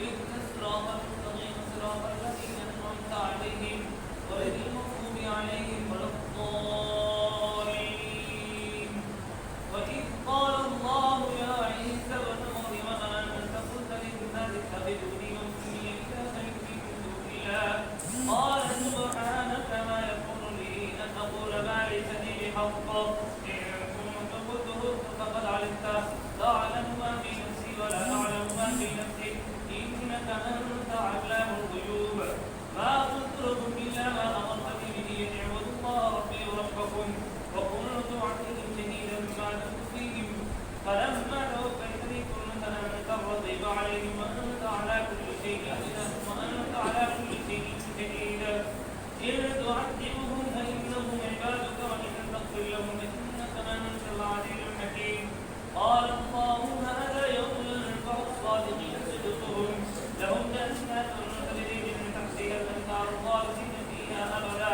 اهدنا الصراط المستقيم صراط الذين أنعمت عليهم غير المغضوب عليهم ولا الضالين. وإذ قال الله يا عيسى ابن مريم أأنت قلت للناس اتخذوني وأمي إلهين من دون الله قال سبحانك ما يكون لي أن أقول ما ليس لي بحق إن كنت قلته فقد علمته تعلم ما في نفسي ولا أعلم ما في نفسك إنك أنت علام الغيوب. ما قلت لكم إلا ما أمرتني به أن اعبدوا الله ربي وربكم وكنت عليهم شهيدا ما دمت فيهم فلما توفيتني كنت أنت الرقيب عليهم وأنت على كل شيء شهيدا. إن تعذبهم فإنهم عبادك وإن تغفر لهم فإنك أنت العزيز الحكيم. قال الله هذا يوم ينفع الصادقين صدقهم لهم جنات تجري من تحتها الأنهار خالدين فيها أبدا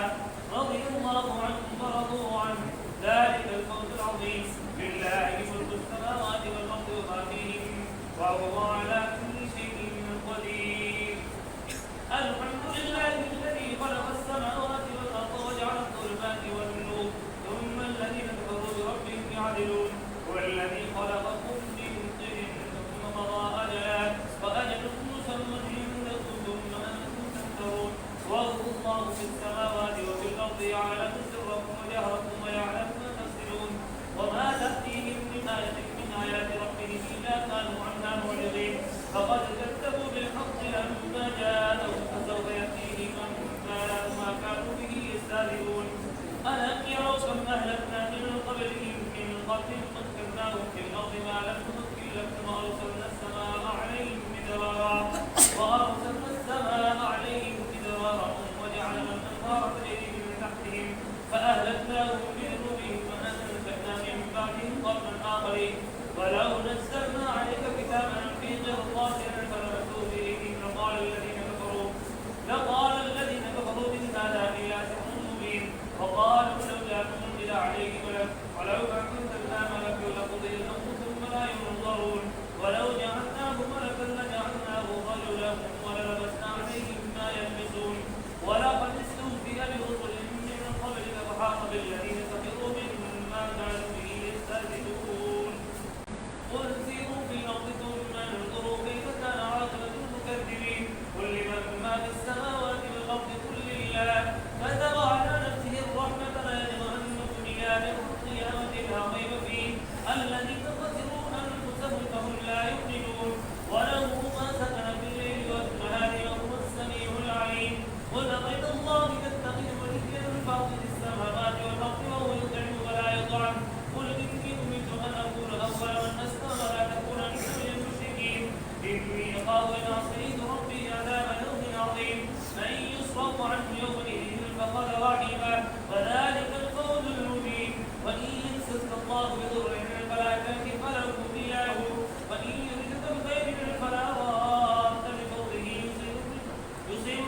رضي الله عنهم ورضوا عنه ذلك الفوز العظيم. لله ملك السماوات والأرض وما فيهم وهو على كل شيء قدير. الحمد لله الذي خلق السماوات والأرض وجعل الظلمات والنور ثم الذين كفروا بربهم يعدلون. هو الذي خلقكم من طين ثم قضى أجلا وأجل مسمى عنده ثم أنتم تمترون. وهو الله في السماوات وفي الأرض يعلم سركم وجهركم ويعلم ما تفسدون. وما تأتيهم من آية من آيات ربهم إلا كانوا عنها معرضين. فقد كذبوا بالحق لما جاءهم فسوف يأتيهم أنباء ما كانوا به يستهزئون. ألم يروا كم أهلكنا من قبلهم من قرن مكناهم في الأرض ما لم نمكن لكم وأرسلنا السماء عليهم مدرارا وجعلنا الأنهار تجري من تحتهم فأهلكناهم بذنوبهم وأنشأنا من بعدهم قرنا آخرين. ولو نزلنا عليك كتابا في قرطاس فلمسوه بأيديهم لقال الذين كفروا إن هذا إلا سحر مبين. وقالوا لولا أنزل عليه ملك ولو أنزلنا ملكا لقضي الأمر ثم لا ينظرون. ولو جعلناه ملكا لجعلناه رجلا وللبسنا عليهم ما يلبسون. ولقد استهزئ برسل من قبلك فحاق بالذين سخروا منهم ما كانوا به يستهزئون. قل سيروا في الأرض ثم انظروا كيف كان عاقبة المكذبين. قل لمن ما في السماوات والأرض قل لله كتب على نفسه الرحمة ليجمعنكم إلى يوم القيامة لا ريب فيه الذين خسروا أنفسهم فهم لا يؤمنون. وله ما سكن في الليل والنهار وهو السميع العليم. قل غير الله تتخذ وليا فاطر السماوات والأرض وهو يطعم ولا يطعم. قل إني أمرت أن أكون أول من أسلم ولا تكونن من المشركين. إني أخاف إن عصيت ربي عذاب يوم عظيم. من يصرف عنه يومئذ فقد رحمه وذلك الفوز المبين. وإن يمسسك الله بضر فلا كاشف له إلا هو وإن يردك بخير فلا راد لفضله يصيب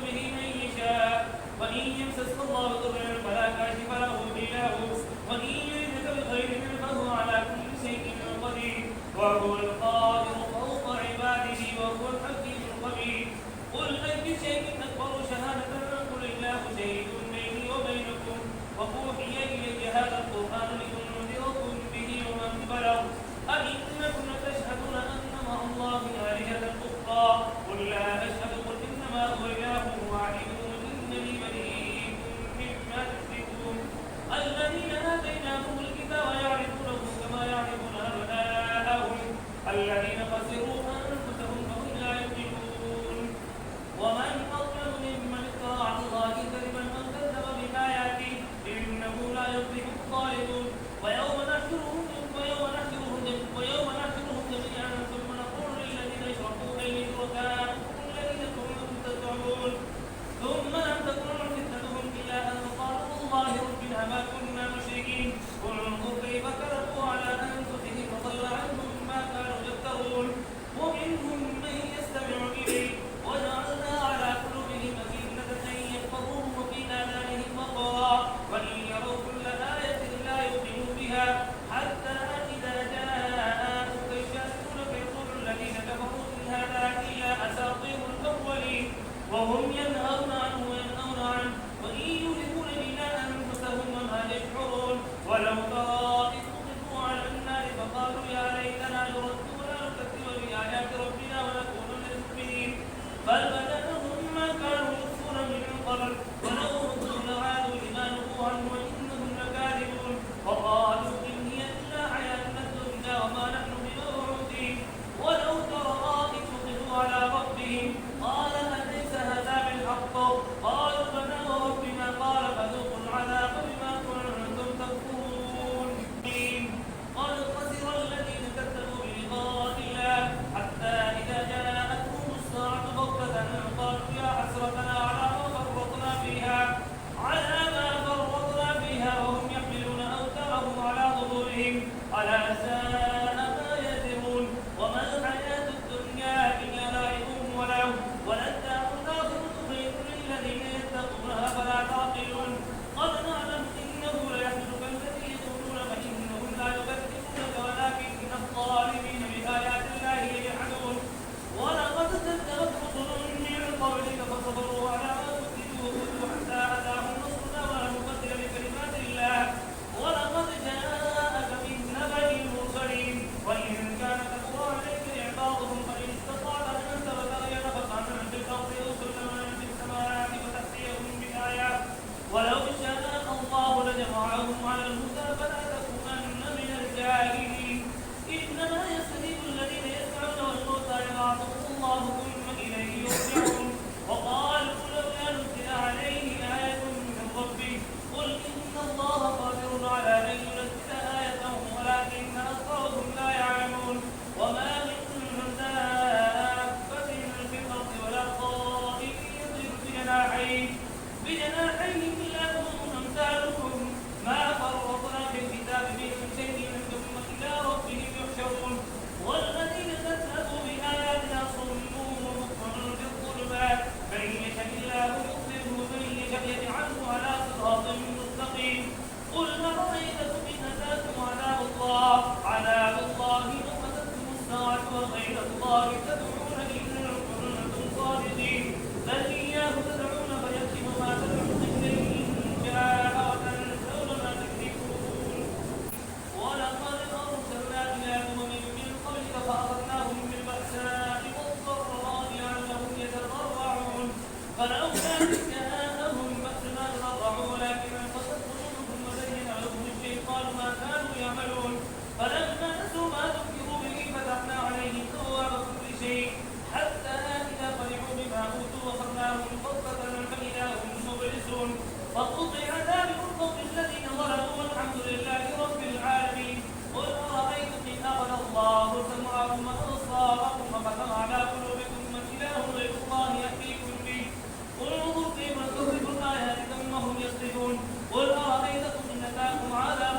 به من يشاء. وإن يمسسك الله بضر فلا كاشف له إلا هو وإن يردك بخير فهو على كل شيء قدير. وهو القادر فوق عباده وهو الحكيم الخبير. قل أي شيء أكبر شهادة قل الله شهيد بيني وبينكم وأوحي إلي هذا القرآن لأنذركم به ومن بلغ أئنكم لتشهدون أن مع الله آلهة أخرى قل لا أشهد قل إنما هو إله واحد إنني بريء مما تشركون. الذين آتيناهم الكتاب يعرفونه كما يعرفون أبناءهم الذين خسروا أنفسهم فهم لا يؤمنون. ومن أظلم ممن افترى على الله كذبا أو كذب بآياته إنه لا يفلح الظالمون. ويوم نحشرهم جميعا ثم نقول للذين أشركوا أين شركاؤكم الذين كنتم تزعمون ثم لم تكن فتنتهم إلا أن قالوا والله ربنا ما كنا مشركين. انظر كيف كذبوا على أنفسهم وضل عنهم ما كانوا يفترون. الله تدعون إن كنتم صادقين بل إياه تدعون فيكشف ما تدعون إليه إن شاء وتنسون ما تكذبون ولقد أرسلنا إلى أمم من قبلك فأخذناهم بالبأساء والضراء لعلهم يتضرعون فلولا إذ جاءهم بأسنا تضرعوا ولكن قست قلوبهم وزين لهم الشيطان ما كانوا يعملون فلما نسوا ما ذكروا به فتحنا عليهم أبواب كل شيء حتى إذا فرحوا بما أوتوا أخذناهم بغتة فإذا هم مبلسون فقطع دابر القوم الذين ظلموا والحمد لله رب العالمين قل أرأيتم إن أخذ الله سمعكم وأبصاركم وختم على قلوبكم من إله غير الله يأتيكم به قل انظر كيف نصرف الآيات ثم هم يصدفون قل أرأيتكم إن أتاكم عذاب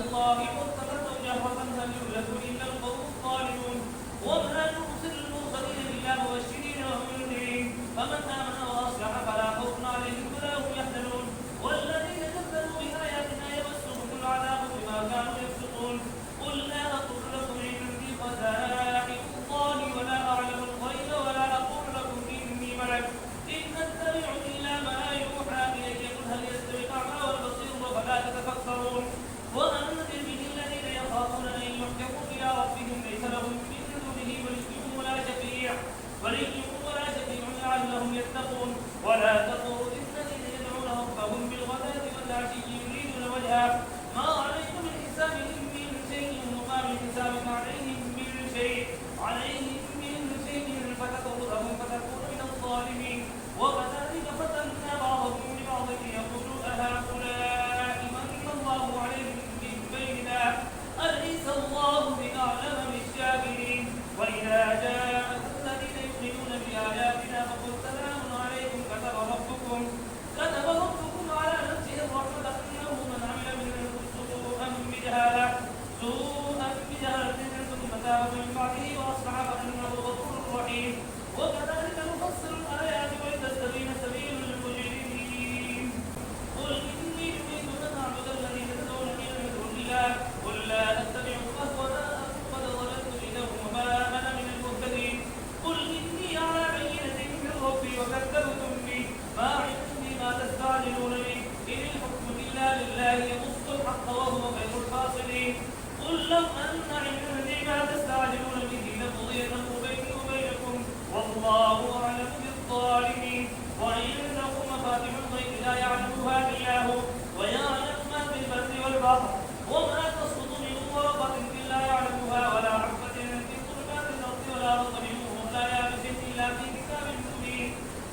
الله مرتبة جهرة هل يهلك إلا القوم الظالمون وما نرسل المرسلين إلا مبشرين ومنذرين فمن آمن وأصلح فلا خوف عليهم ولا هم يحزنون والذين كذبوا بآياتنا يمسهم العذاب بما كانوا يفسقون قل لا أقول لكم عندي خزائن الله ولا أعلم الغيب ولا أقول لكم إني ملك إن أتبع إلا ما يوحى إلي قل هل يستوي الأعمى والبصير فلا تتفكرون وأنذر به الذين يخافون أن يحكموا إلى ربهم ليس لهم من دونه ولي ولا شفيع لعلهم يتقون ولا تطرد الذين يدعون ربهم بالغداة والعشي يريدون وجهه ما عليكم من حسابهم من شيء وما من حسابك عليهم من شيء فتطردهم فتكون من الظالمين وكذلك فتنا بعضهم ببعض ليقولوا أهؤلاء من الله عليهم من بيننا أليس الله بأعلم بالشاكرين وإذا جاءك الذين يؤمنون بآياتنا فقل سلام عليكم كتب ربكم على نفسه الرحمة أنه من عمل منكم سوءا بجهالة ثم تاب من بعده وأصلح فإنه غفور رحيم وكذلك نفصل الآيات ولتستبين سبيل المجرمين قل إني أريد أن أعبد الذين تدعون من دون الله قل لا أتبع أهواءكم قد ضللت إذا وما أنا من المهتدين قل إني على بينة من ربي وكذبتم بي ما عندي ما تستعجلون به إن الحكم إلا لله يقص الحق وهو خير الفاصلين قل لو أن عندي ما تستعجلون به لقضي الأمر بيني وبينكم والله أعلم بالظالمين وعنده مفاتح الغيب لا يعلمها إلا هو ويعلم ما في البر والبحر وما تسقط من ورقة إلا يعلمها ولا حبة في ظلمات الأرض ولا رطب ولا يابس إلا في كتاب مبين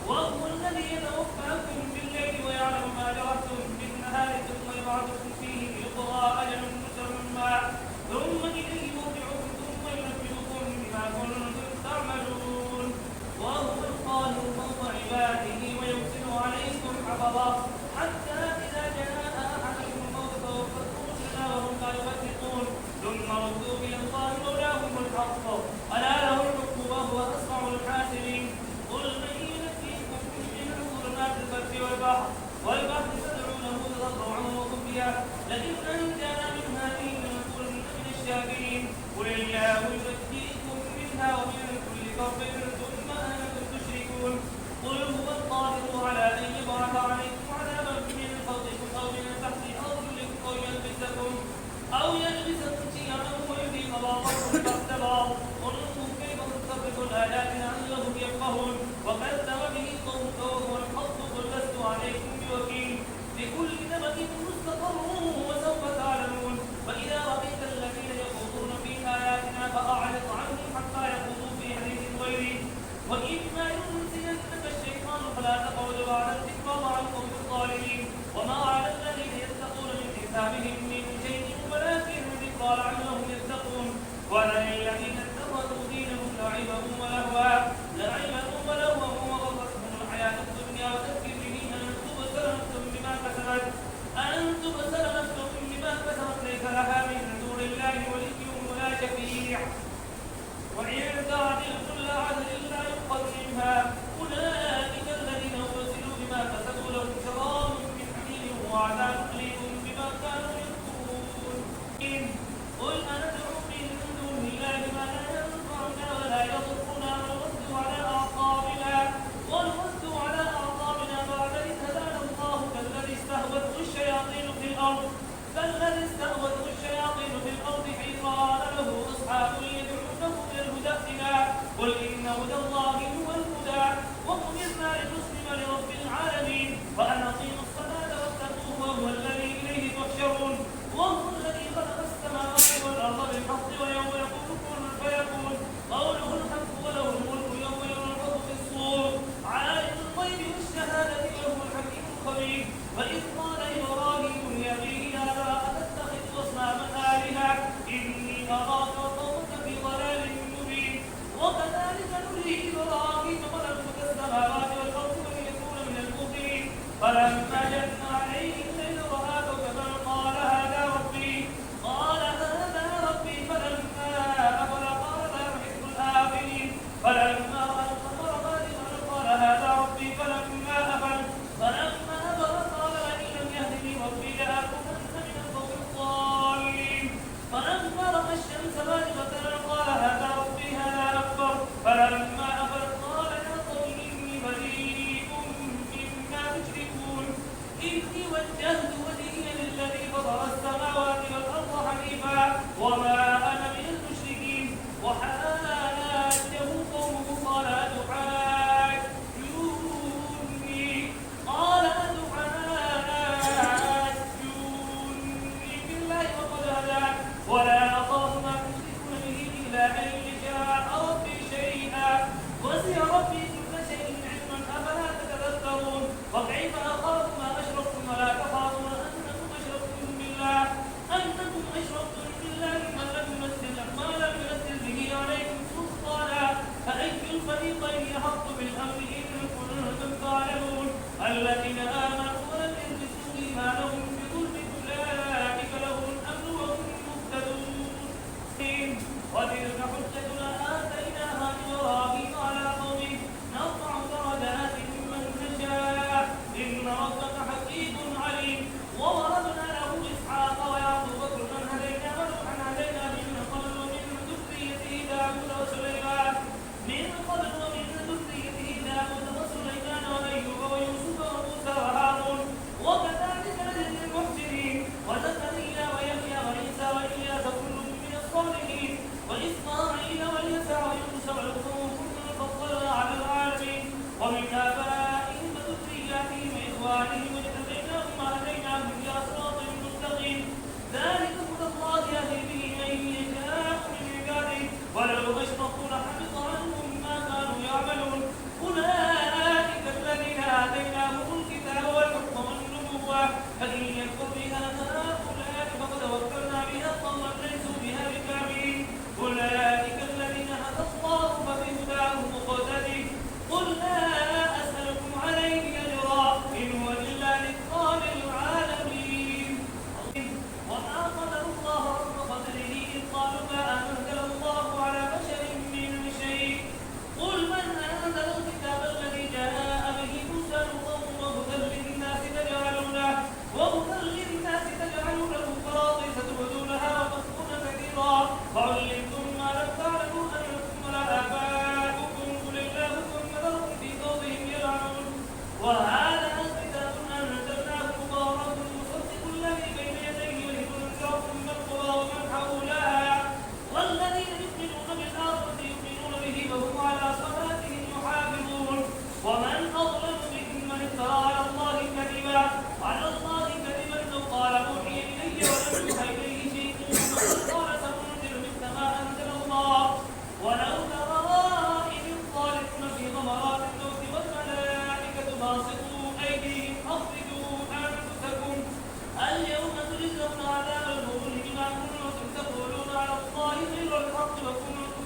وهو الذي يتوفاكم بالليل ويعلم ما جرحتم بالنهار ثم يبعثكم فيه ليقضى أجل مسمى ثم إليه مرجعكم ثم ينبئكم بما كنتم تعملون وهو القاهر فوق عباده ويرسل عليكم حفظا حتى إذا جاء أحدكم الموت توفته رسلنا وهم لا يفرقون ثم ردوا إلى الله مولاهم الحق ألا له الحكم وهو أسرع الحاسبين قل من ينجيكم من ظلمات البر والبحر تدعونه تضرعا وخفيا لئن أنجانا من هذه لنكونن من الشاكرين قل الله ينجيكم منها ومن كل كرب ثم أنتم تشركون قل هو القادر على أن يبعث عليكم عذابا من فوقكم أو من تحت أرجلكم أو يلبسكم شيئا ويذيق بعضكم بأس بعض انظر كيف نصرف الآيات لعلهم يفقهون وكذب به قومك وهو الحق قل لست عليكم بوكيل لكل نبأ مستقر وسوف تعلمون وإذا رأيت الذين يخوضون في آياتنا فأعرض عنهم حتى يخوضوا في حديث غيره وإما ينسينك الشيطان فلا تقعد بعد الذكرى مع القوم الظالمين وما على الذين يتقون من حسابهم من شيء ولكن الذين آمنوا ولم يلبسوا إيمانهم بظلم أولئك لهم الأمن وهم مهتدون. وتلك حجتنا آتيناها إبراهيم على قومه نرفع درجات من نشاء إن ربك حكيم عليم. ووهبنا له إسحاق ويعقوب كلا هدينا ونوحا هدينا من قبل ومن ذريته داود وسليمان وأيوب ويوسف وموسى وهارون وكذلك نجزي المحسنين وزكريا ويحيى وعيسى وإلياس كل من الصالحين وإسماعيل واليسع ويونس ولوطا كلا فضلنا على العالمين ومن آبائهم وذرياتهم وإخوانهم واجتبيناهم وهديناهم إلى صراط مستقيم. ذلك هدى الله يهدي به من يشاء من عباده ولو أشركوا لحبط عنهم ما كانوا يعملون. أولئك الذين آتيناهم الكتاب والحكم والنبوة فإن يكفر بها هؤلاء فقد وكلنا بها قوما ليسوا بها بكافرين. أولئك الذين هدى الله فبهداه مقتدي. قل لا أسألكم عليه أجرا إن هو إلا ذكرى للعالمين. وما قدر الله حق قدره إذ قالوا ما أنزل الله على بشر من شيء. قل من أنزل الكتاب الذي جاء به موسى نورا وهدى للناس تجعلونه قراطيس تبدونها وتخفون كثيرا وعلمتم ما لم تعلموا أنتم ولا آباؤكم قل الله ثم ذرهم في خوضهم يلعبون. وهذا كتاب أنزلناه مبارك مصدق الذي بين يديه ولتنذر أم القرى ومن حولها والذين يؤمنون بالآخرة يؤمنون به وهم على صلاتهم يحافظون. ومن أظلم ممن افترى على الله كذبا أو قال أوحي إلي ولم يوحى إليه شيء فقد قال سأنزل مثل ما أنزل الله. ولو ترى إذ الظالمون في غمرات الموت والملائكة باسطوا أيديهم أخرجوا أنفسكم اليوم تجزون عذاب الهون بما كنتم تقولون على الله غير الحق وكنتم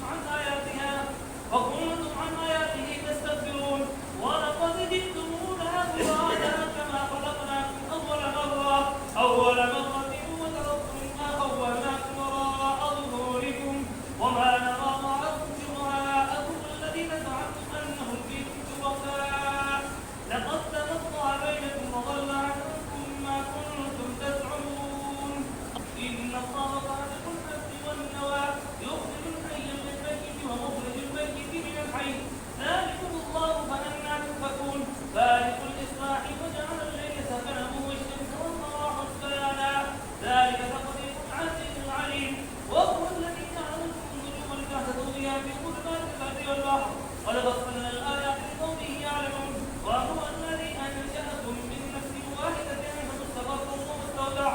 عن آياته تستكبرون. ولقد جئتمونا فرادا كما خلقناكم أول مرة وتركتم ما خولناكم وراء ظهوركم وما نرى معكم شفعاءكم الذين زعمتم أنهم فيكم شركاء لقد تقطع بينكم وضل عنكم ما كنتم تزعمون. إن الله خالق الحب والنوى يخرج الحي من الميت ومخرج الميت من الحي ذلكم الله فأنى تؤفكون. فالق الإصباح وجعل الليل سكنا والشمس والقمر حسبانا ذلك تقدير العزيز العليم. وهو الذي جعل لكم النجوم لتهتدوا بها في ظلمات البر والبحر قد فصلنا الآيات لقوم يعلمون. وهو الذي أنشأكم من نفس واحدة فمستقر ومستودع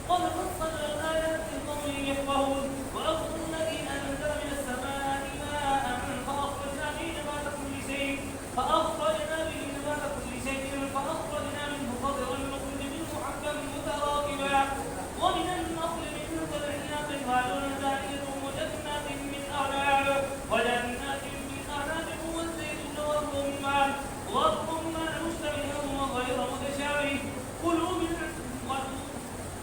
قد فصلنا الآيات لقوم يفقهون. وهو الذي أنزل من السماء ماء فأخرجنا به نبات كل شيء فأخرجنا منه خضرا نخرج منه حبا متراكبا ومن النخل من طلعها قنوان دانية وجنات من أعناب والزيتون والرمان مشتبها وغير متشابه كلوا من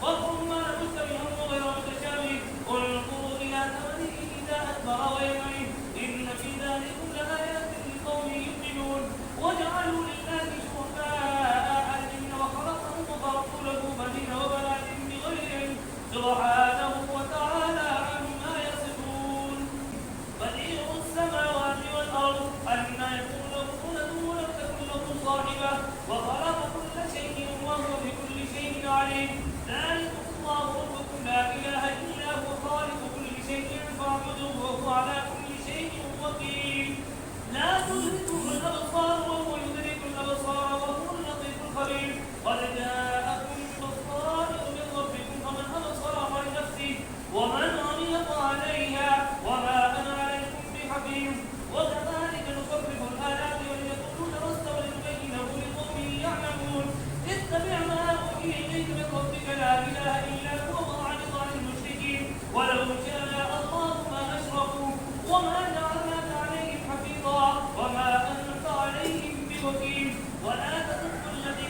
والرمان مشتبها وغير متشابه انظروا إلى ثمره إذا أثمر وينعم إن في ذلكم لآيات لقوم يؤمنون. وجعلوا لله شركاء الجن وخلقهم وخرقوا له بنين وبنات بغير علم سبحانه وتعالى عما يصفون. بديع السماوات والأرض أنى يكون له ولد ولم تكن له صاحبة وخلق كل شيء وهو بكل شيء عليم. ذلكم الله ربكم لا إله إلا هو خالق كل شيء فاعبدوه وهو على كل شيء وكيل. لا تدركه الأبصار وهو يدرك الأبصار وهو اللطيف الخبير. قد جاءكم بصائر من ربكم فمن أبصر فلنفسه ومن عمي فعليها وما أنا عليكم بحفيظ. وكذلك نصرف الآيات وليقولون درست ولنبينه لقوم يعلمون. اتبع ما أوحي إليك من ربك لا إله إلا هو وأعرض عن المشركين ولو شاء الله ما أشركوا وما جعلناك عليهم حفيظا وما أنت عليهم بوكيل. ولا تسبوا الذين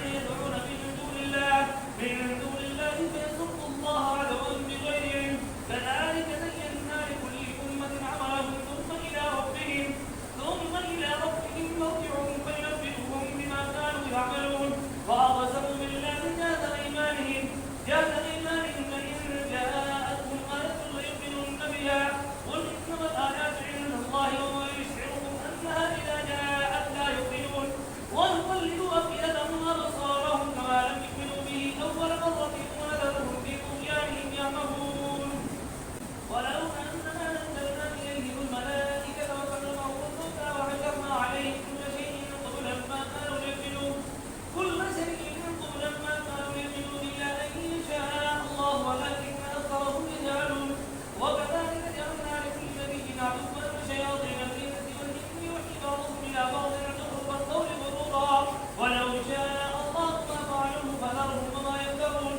يعبدون شياطين الإنس والجن يوحي بعضهم إلى بعض زخرف القول غرورا ولو شاء الله ما فعلوه فذرهم وما يفترون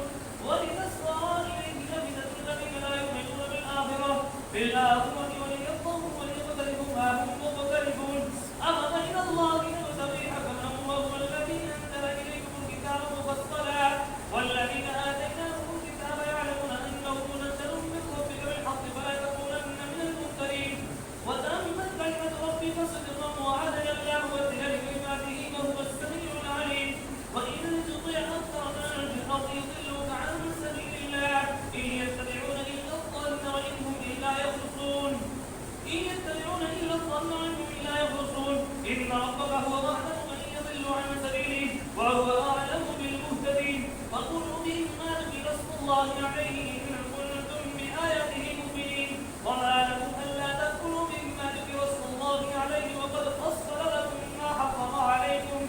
ولتصغى إليه أفئدة الذين لا يؤمنون بالآخرة وليرضوا وليقترفوا ما هم مقترفون أفمن الله يبتغي حكما وهو الذي أنزل إليكم الكتاب مفصلا والذين آتيناهم الكتاب يعلمون أنه منزل من ربك بالحق فلا تكونن من الممترين وتمت كلمة ربك صدقا وعدلا لا مبدل لكلماته وهو السميع العليم وإن تطع أكثر من في الأرض يضلوك عن سبيل الله إن يتبعون إلا الظن وإن هم إلا يخرصون إن ربك هو أعلم من يضل عن سبيله وهو أعلم بالمهتدين فقولوا مما ذكر اسم الله عليه إن كنتم بآياته مؤمنين وما لكم ألا تأكلوا مما ذكر اسم الله عليه وقد فصل لكم ما حرم عليكم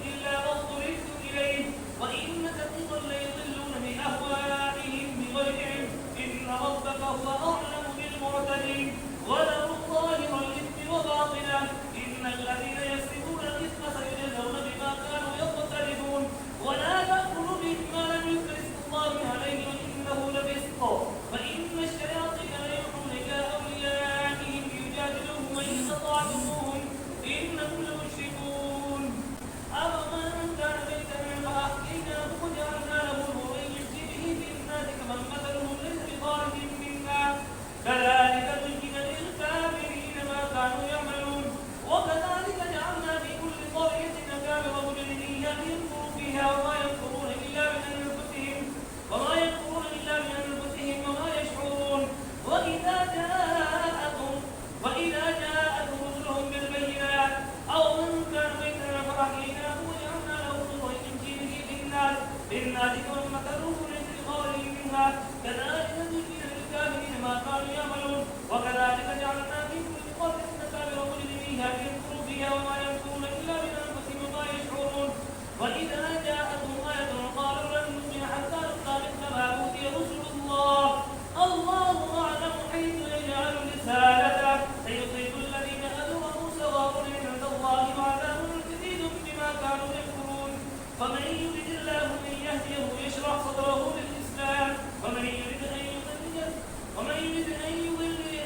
إلا ما اضطررتم إليه وإن كثيرا ليضلون بأهوائهم بغير علم إن ربك هو أعلم بالمعتدين وله ظاهر الإثم وباطنه إن الذين يكسبون الإثم سيجزون بما كانوا يقترفون ولا تأكلوا مما لم يذكر اسم الله عليه وإنه لفسق وإن الشياطين ليوحون إلى أوليائهم ليجادلوهم وإن استطعتموهم إنهم لمشركون أفمن كان ميتا فأحييناه وجعلنا له نورا يمشي به في الناس كمن مثله ليس بخارج منا كذلك زين للكافرين ما كانوا يعملون وكذلك جعلنا في كل قرية أكابر مجرميها ليمكروا فيها وما يمكرون إلا من أنفسهم وما يشعرون وإذا جاءتهم رسلهم بالبينات أو من كان ميتا فأحييناه وجعلنا له نورا يمشي به في الناس كمن مثله ليس بخارج منها كذلك زين للكافرين ما كانوا يعملون وكذلك جعلنا في كل قرية أكابر مجرميها ليمكروا فيها وما يمكرون إلا من أنفسهم وما يشعرون وإذا جاءتهم آية قالوا لن نؤمن حتى نؤتى مثل ما أوتي رسل الله أعلم حيث يجعل رسالته سيصيب الذين أجرموا سواء عند الله وعذاب شديد بما كانوا يكفرون فمن يرد الله أن يهديه يشرح صدره للإسلام ومن يرد أن يضله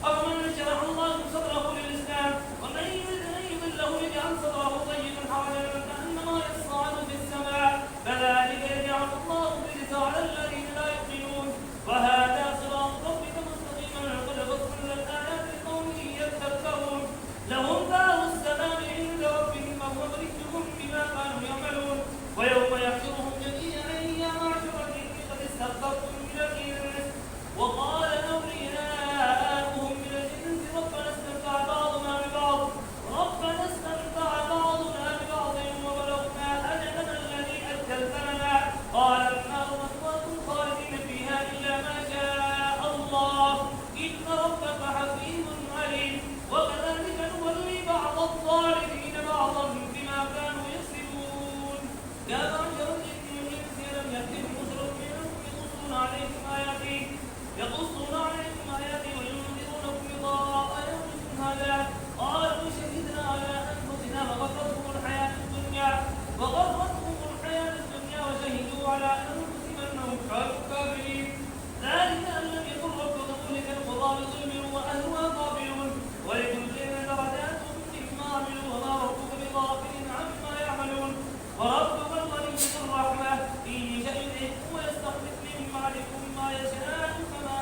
أفمن شرح الله صدره للإسلام ومن يرد أن يضله يجعل صدره ضيقا حرجا كأنما يصعد في السماء كذلك يجعل الله الرجس على الذين لا يؤمنون وهذا صراط ربك مستقيما قد فصلنا الآيات لقوم يذكرون لهم دار السلام عند ربهم وهو مرجهم بما كانوا يعملون ويوم يحشرهم جميعا يا معشر الجن قد استكبرتم من الإنس وقال أولياؤهم من الإنس ربنا استمتع بعضنا ببعض وبلغنا أجلنا الذي أجلت لنا قال النار مثواكم خالدين فيها إلا ما شاء الله إن ربك حكيم عليم وكذلك نولي بعض الظالمين بعضا بما كانوا يكسبون يا معشر الجن والإنس ألم يأتكم رسل منكم يقصون عليكم آياتي وينذرونكم لقاء يومكم هذا قالوا شهدنا على أنفسنا وغرتهم الحياة الدنيا وشهدوا على أنفسهم أنهم كانوا كافرين ذلك أن لم يكن ربك مهلك القرى بظلم وأهلها غافلون ولكل درجات مما عملوا وما ربك بغافل عما يعملون وربك الغني ذو الرحمة إن يشأ يذهبكم ويستخلف من بعدكم ما يشاء كما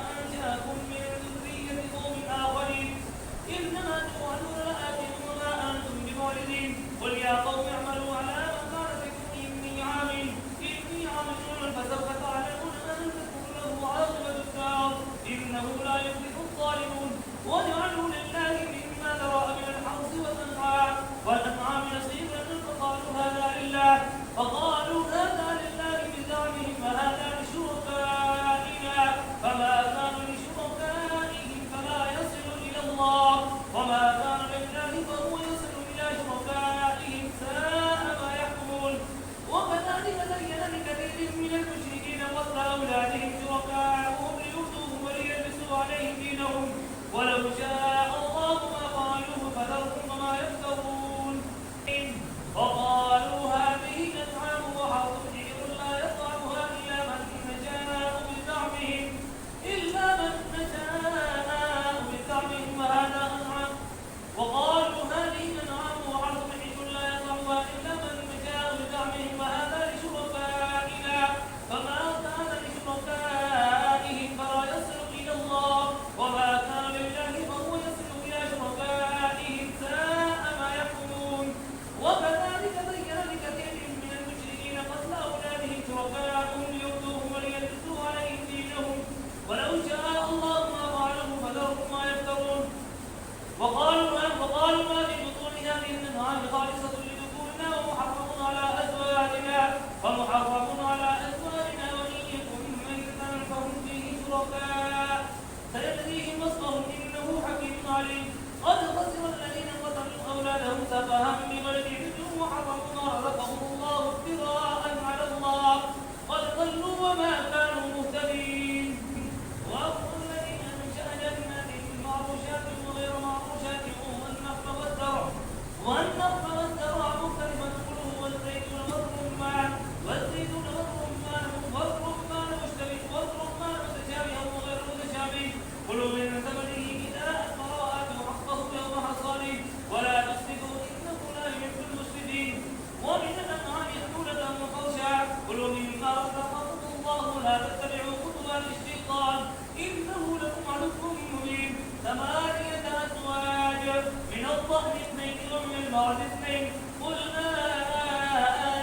ثمانية أزواج من الضأن اثنين ومن المعز اثنين قل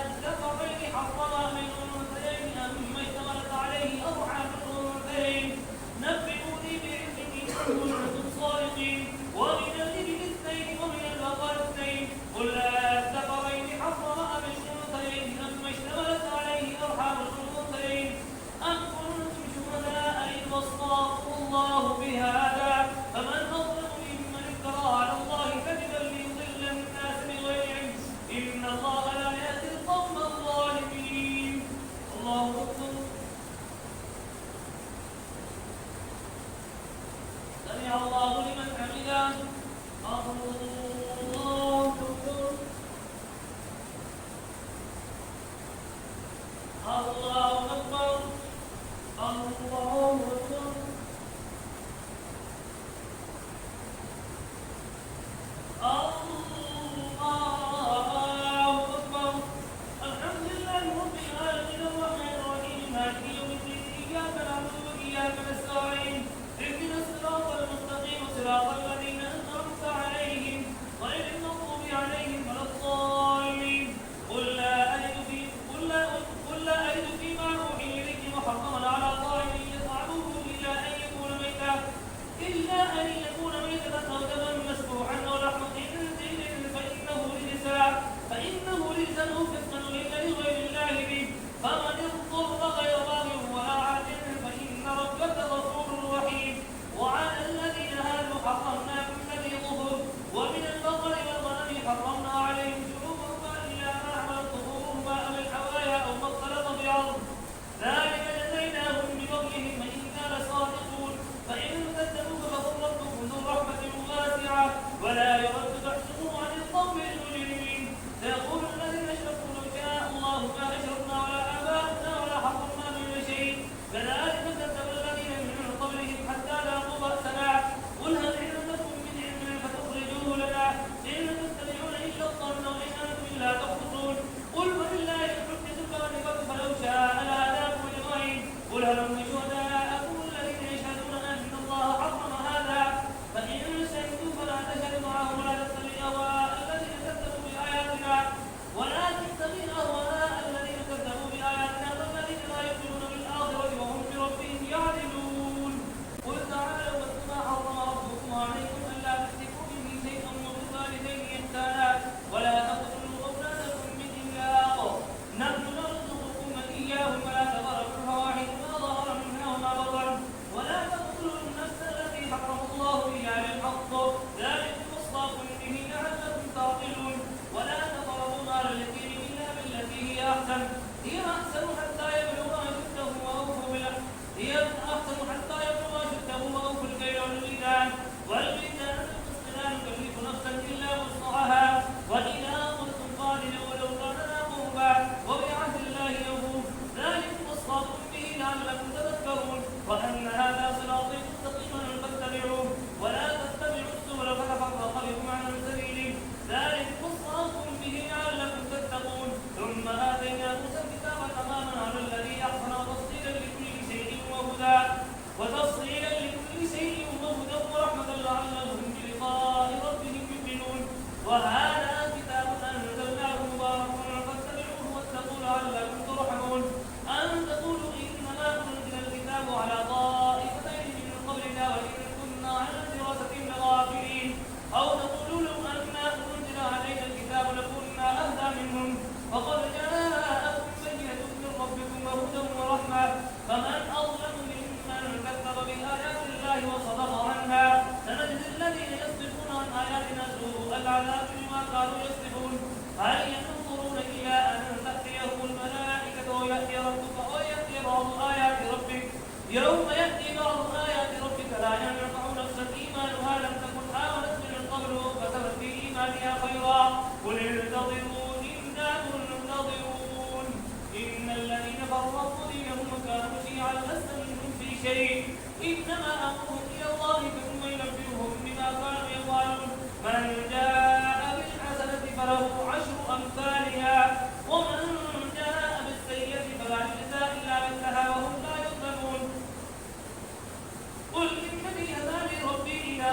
الذكرين حرم من الأنثيين أما اشتملت عليه أرحام الأنثيين نبئوني بعلم إن كنتم صادقين ومن الإبل اثنين ومن البقر اثنين قل الذكرين حرم أم الأنثيين أما اشتملت عليه أرحام الأنثيين أم كنتم شهداء إذ وصاكم الله بهذا فمن أظلم ممن افترى على الله كذبا ليضل الناس بغير علم إن الله لا يهدي القوم الظالمين. الله أكبر. سمع الله لمن حمده. الله أكبر. الله أكبر. الله أكبر. الله أكبر. الحمد لله رب العالمين الرحمن الرحيم مالك يوم الدين إياك نعبد وإياك نستعين اهدنا الصراط المستقيم صراط الذين أنعمت عليهم غير المغضوب عليهم ولا الضالين. قل لا أجد فيما أوحي إليك محرما على طاعم يطعمه إلا أن يكون ميتا أو دما مسفوحا أو لحم خنزير فإنه رجس أو فسقا أهل لغير الله به فمن اضطر غير باغ ولا عاد فإن ربك غفور رحيم. وعلى الذين هادوا حرمنا كل ذي ظفر ومن البقر والغنم حرمنا عليهم شحومهما إلا ما حملت ظهورهما أو الحوايا أو ما اختلط بعظم ذلك جزيناهم ببغيهم وإنا لصادقون. فإن كذبوك فقل ربكم ذو رحمة واسعة ولا يرد بأسه عن القوم المجرمين. سيقول الذين أشركوا لو شاء الله ما أشركنا ولا آباؤنا ولا حرمنا من شيء كذلك كذب الذين من قبلهم حتى ذاقوا بأسنا قل هل عندكم من علم فتخرجوه لنا إن تتبعون إلا الظن وإن أنتم إلا تخرصون. قل ولله الحجة البالغة فلو شاء لهداكم أجمعين. قل هلم شهداءكم الذين يشهدون أن الله حرم هذا فإن شهدوا فلا تشهد معهم ولا تتبع أهواء الذين كذبوا بآياتنا والذين لا يؤمنون بالآخرة وهم بربهم يعدلون. قل تعالوا واتل ما حرم ربكم عليكم ألا تشركوا به شيئا وبالوالدين إحسانا ولا تقتلوا أولادكم من إملاق نحن نرزقكم وإياهم ولا تقربوا الفواحش ما ظهر منها وما بطن ولا تقتلوا النفس التي حرم الله إلا بالحق ذلكم وصاكم به لعلكم تعقلون. ولا تقربوا مال اليتيم إلا بالتي هي أحسن حتى يبلغ أشده وأوفوا الكيل والميزان بالقسط لا نكلف نفسا إلا وسعها وإذا قلتم فاعدلوا ولو كان ذا قربى وبعهد الله أوفوا ذلكم وصاكم به لعلكم تذكرون. وأن هذا صراطي مستقيما فاتبعوه ولا تتبعوا السبل فتفرق بكم عن سبيله ذلكم وصاكم به لعلكم تتقون. ثم آتينا موسى الكتاب تماما على الذي أحسن وتفصيلا لكل شيء وهدى ورحمة لعلهم بلقاء ربهم يؤمنون. وهذا كتاب أنزلناه مبارك فاتبعوه واتقوا لعلكم ترحمون. أن تقولوا إنما أنزل الكتاب على طائفتين من قبلنا وإن كنا عن دراسة لغافلين أو تقولوا لو أنا أنزل علينا الكتاب لكنا أهدى منهم فقد جاءكم بينة من ربكم وهدى ورحمة فمن أظلم ممن كذب بآيات الله وصدق عنها سنجزي الذين يصدفون عن آياتنا سوء العذاب بما كانوا يصدفون. هل ينظرون إلى أن تأتيهم الملائكة ويأتي ربك ويأتي بعض آيات ربك يوم يأتي بعض آيات ربك لا ينفع نفسا إيمانها لم تكن آمنت من قبل فكتبت في إيمانها خيرا قل انتظروا إنا منتظرون. إن الذين فرقوا دينهم وكانوا شيعا لست منهم في شيء إنما أمرهم إلى الله ثم ينبئهم بما كانوا يفعلون. من جاء بالحسنة فله عشر أمثالها ومن جاء بالسيئة فلا يجزى إلا مثلها وهم لا يظلمون. قل إنني هداني ربي إلى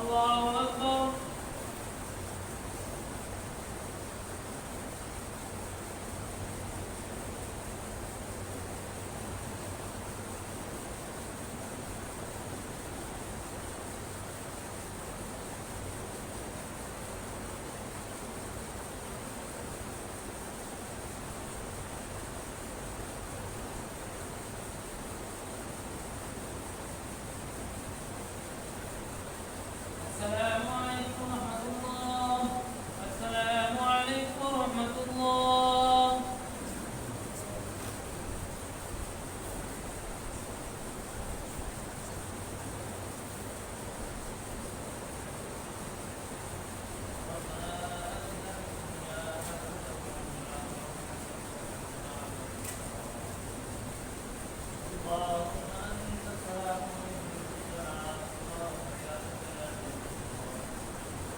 الله أكبر. السلام عليكم ورحمة الله. السلام عليكم ورحمة الله. اللهم أنت السلام ومنك السلام.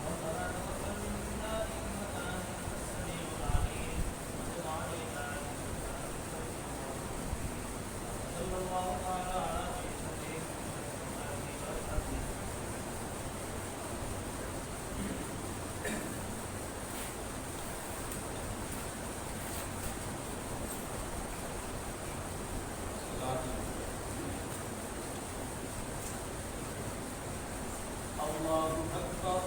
ربنا تقبل منا إنك أنت السميع العليم وتب علينا إنك أنت التواب الرحيم. صلى الله تعالى على سيدنا محمد وعلى آله وصحبه. الله أكبر.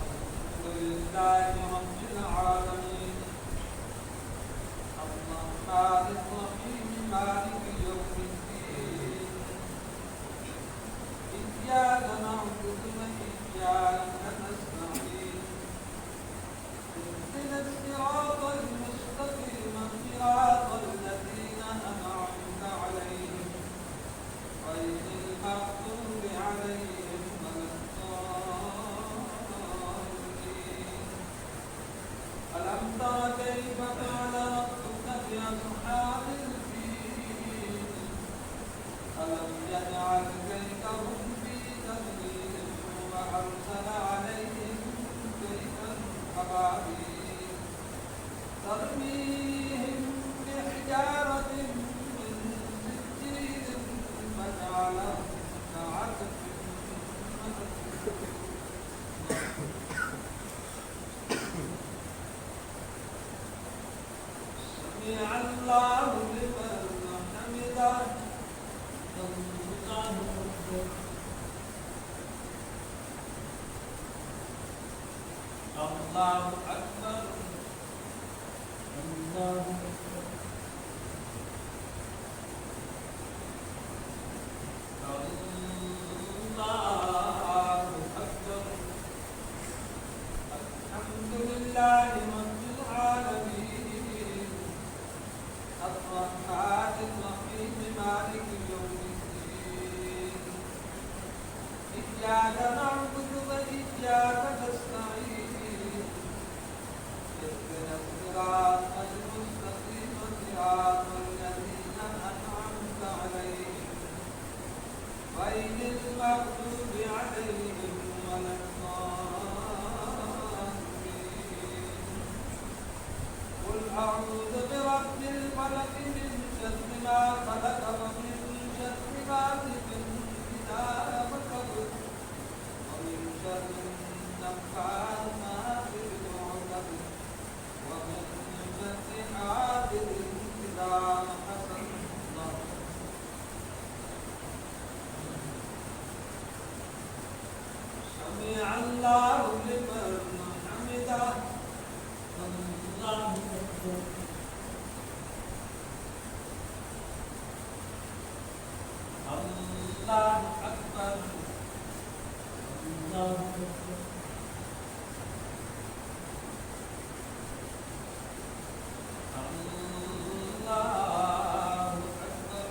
الحمد لله رب العالمين الرحمن الرحيم مالك يوم الدين إياك نعبد وإياك نستعين اهدنا الصراط المستقيم صراط الذين أنعمت عليهم غير المغضوب عليهم ولا الضالين. ألم تر كيف فعل ربك بأصحاب الفيل ألم يجعل كيدهم في تضليل وأرسل عليهم طيرا أبابيل ترميهم بحجارة من سجيل فجعلهم كعصف مأكول. سمع الله لمن حمده. الله أكبر. الله أكبر. الله أكبر. الله أكبر. الحمد لله رب العالمين الرحمن الرحيم مالك يوم الدين إياك نعبد وإياك نستعين اهدنا الصراط المستقيم صراط الذين أنعمت عليهم غير المغضوب عليهم ولا الضالين. قل أعوذ برب الفلق من شر ما خلق ومن شر غاسق إذا وقب ومن شر النفاثات في العقد ومن شر حاسد إذا حسد. سمع الله لمن حمده. الله أكبر. الله أكبر. الله أكبر. الله أكبر.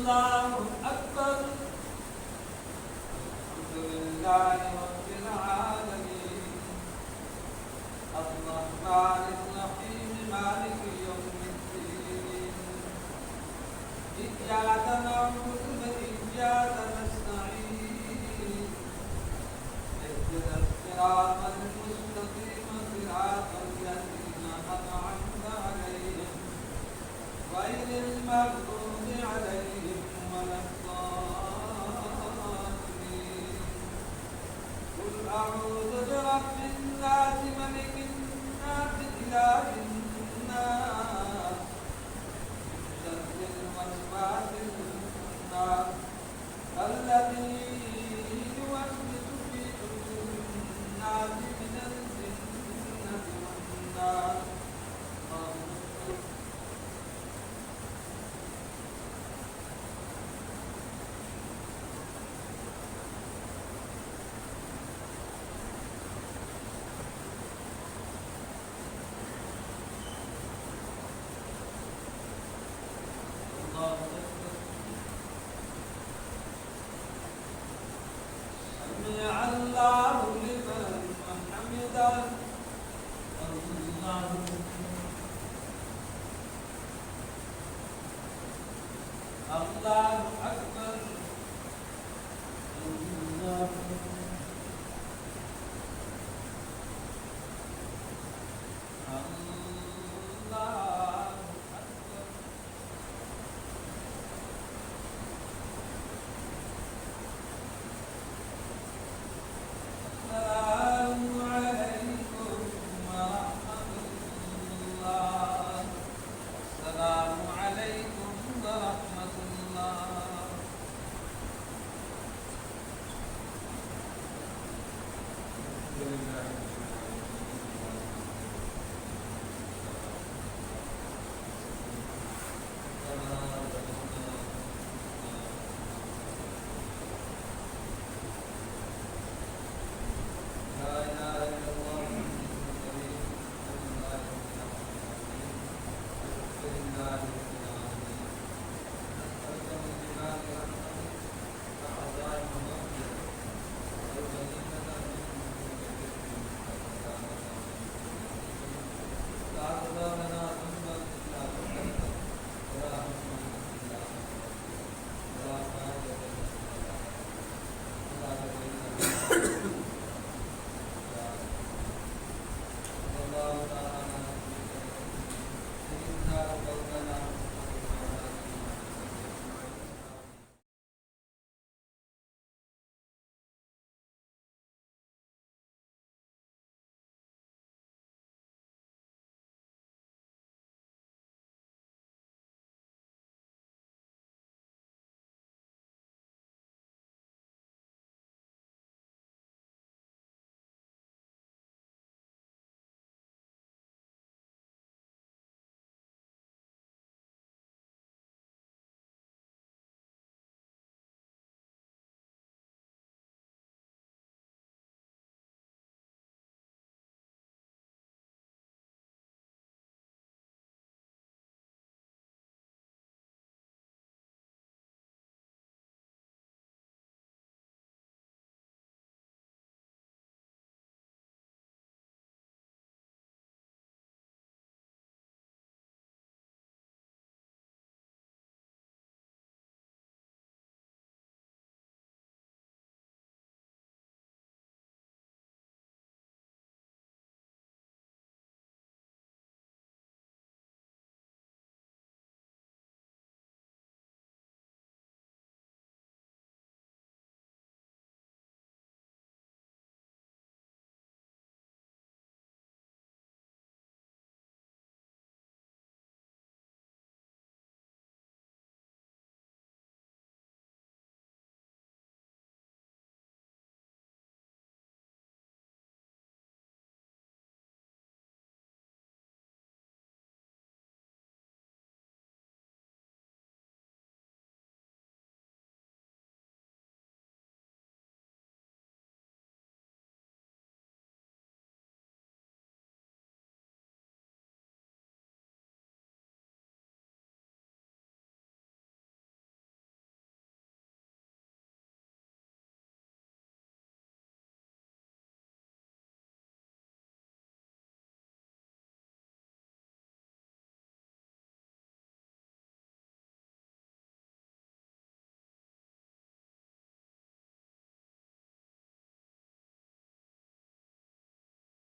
الله أكبر. الحمد لله رب العالمين الرحمن الرحيم مالك إياك نعبد وإياك نستعين اهدنا الصراط المستقيم صراط الذين أنعمت عليهم غير المغضوب عليهم ولا الضالين قل أعوذ برب الناس ملك الناس إله الناس شر الوسواس الخناس الذي يوسوس في صدور الناس من الجنة والناس سمع الله لمن حمده الله